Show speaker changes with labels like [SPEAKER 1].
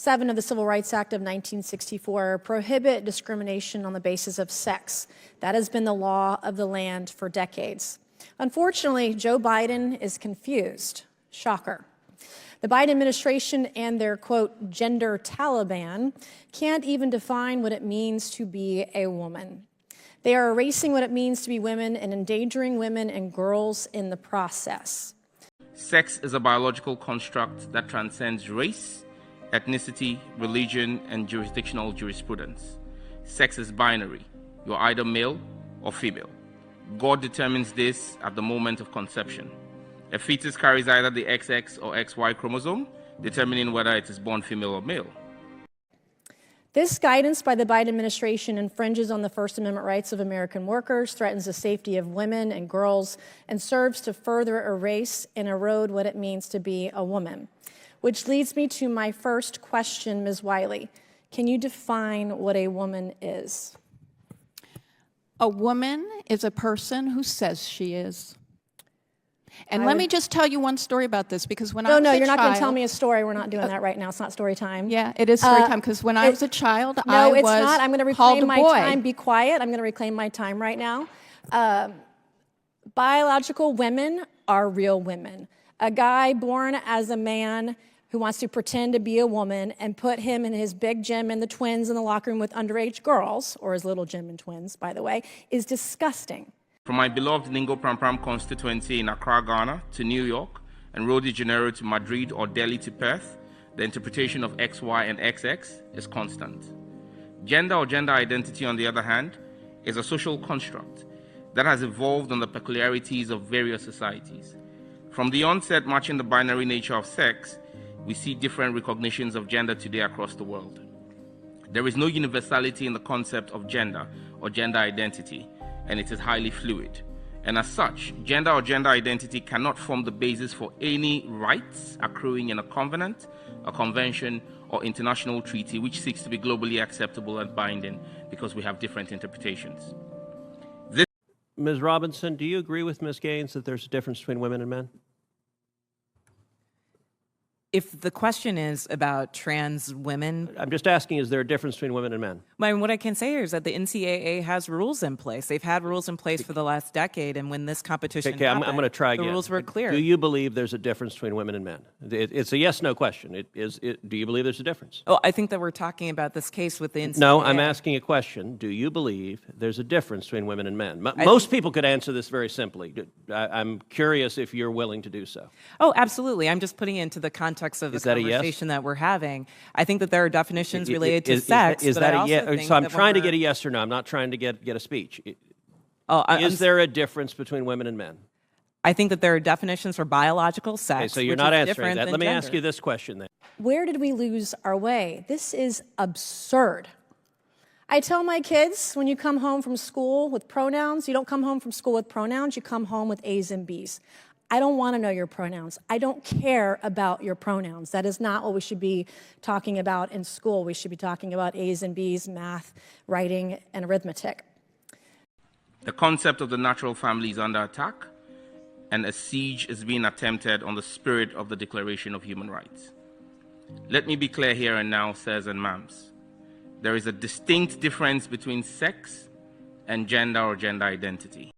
[SPEAKER 1] 7 of the Civil Rights Act of 1964 prohibit discrimination on the basis of sex. That has been the law of the land for decades. Unfortunately, Joe Biden is confused. Shocker. The Biden administration and their, quote, gender Taliban can't even define what it means to be a woman. They are erasing what it means to be women and endangering women and girls in the process.
[SPEAKER 2] Sex is a biological construct that transcends race, ethnicity, religion, and jurisdictional jurisprudence. Sex is binary. You're either male or female. God determines this at the moment of conception. A fetus carries either the XX or XY chromosome, determining whether it is born female or male.
[SPEAKER 1] This guidance by the Biden administration infringes on the First Amendment rights of American workers, threatens the safety of women and girls, and serves to further erase and erode what it means to be a woman. Which leads me to my first question, Ms. Wiley. Can you define what a woman is?
[SPEAKER 3] A woman is a person who says she is. And let me just tell you one story about this, because when I was a child...
[SPEAKER 1] No, you're not going to tell me a story. We're not doing that right now. It's not story time.
[SPEAKER 3] Yeah, it is story time, because when I was a child, I was
[SPEAKER 1] No, it's not. I'm going to reclaim my
[SPEAKER 3] boy.
[SPEAKER 1] time. Be quiet. I'm going to reclaim my time right now. Biological women are real women. A guy born as a man who wants to pretend to be a woman and put him and his big Jim and the twins in the locker room with underage girls, or his little Jim and twins, by the way, is disgusting.
[SPEAKER 2] From my beloved Ningo Prampram constituency in Accra, Ghana, to New York, and Rio de Janeiro to Madrid or Delhi to Perth, the interpretation of XY and XX is constant. Gender or gender identity, on the other hand, is a social construct that has evolved on the peculiarities of various societies. From the onset matching the binary nature of sex, we see different recognitions of gender today across the world. There is no universality in the concept of gender or gender identity, and it is highly fluid. And as such, gender or gender identity cannot form the basis for any rights accruing in a covenant, a convention, or international treaty which seeks to be globally acceptable and binding, because we have different interpretations.
[SPEAKER 4] Ms. Robinson, do you agree with Ms. Gaines that there's a difference between women and men?
[SPEAKER 5] If the question is about trans women...
[SPEAKER 4] I'm just asking, is there a difference between women and men?
[SPEAKER 5] What I can say here is that the NCAA has rules in place. They've had rules in place for the last decade, and when this competition happened,
[SPEAKER 4] I'm going to try again.
[SPEAKER 5] The rules were clear.
[SPEAKER 4] Do you believe there's a difference between women and men? It's a yes-no question. Do you believe there's a difference?
[SPEAKER 5] Oh, I think that we're talking about this case with the NCAA.
[SPEAKER 4] No, I'm asking a question. Do you believe there's a difference between women and men? Most people could answer this very simply. I'm curious if you're willing to do so.
[SPEAKER 5] Oh, absolutely. I'm just putting it into the context of the conversation that we're having. I think that there are definitions related to sex.
[SPEAKER 4] Is that a yes? So I'm trying to get a yes or no. I'm not trying to get a speech. Is there a difference between women and men?
[SPEAKER 5] I think that there are definitions for biological sex.
[SPEAKER 4] Okay, so you're not answering that. Let me ask you this question then.
[SPEAKER 1] Where did we lose our way? This is absurd. I tell my kids, when you come home from school with pronouns, you don't come home from school with pronouns, you come home with A's and B's. I don't want to know your pronouns. I don't care about your pronouns. That is not what we should be talking about in school. We should be talking about A's and B's, math, writing, and arithmetic.
[SPEAKER 2] The concept of the natural family is under attack, and a siege is being attempted on the spirit of the Declaration of Human Rights. Let me be clear here and now, sirs and ma'ams. There is a distinct difference between sex and gender or gender identity.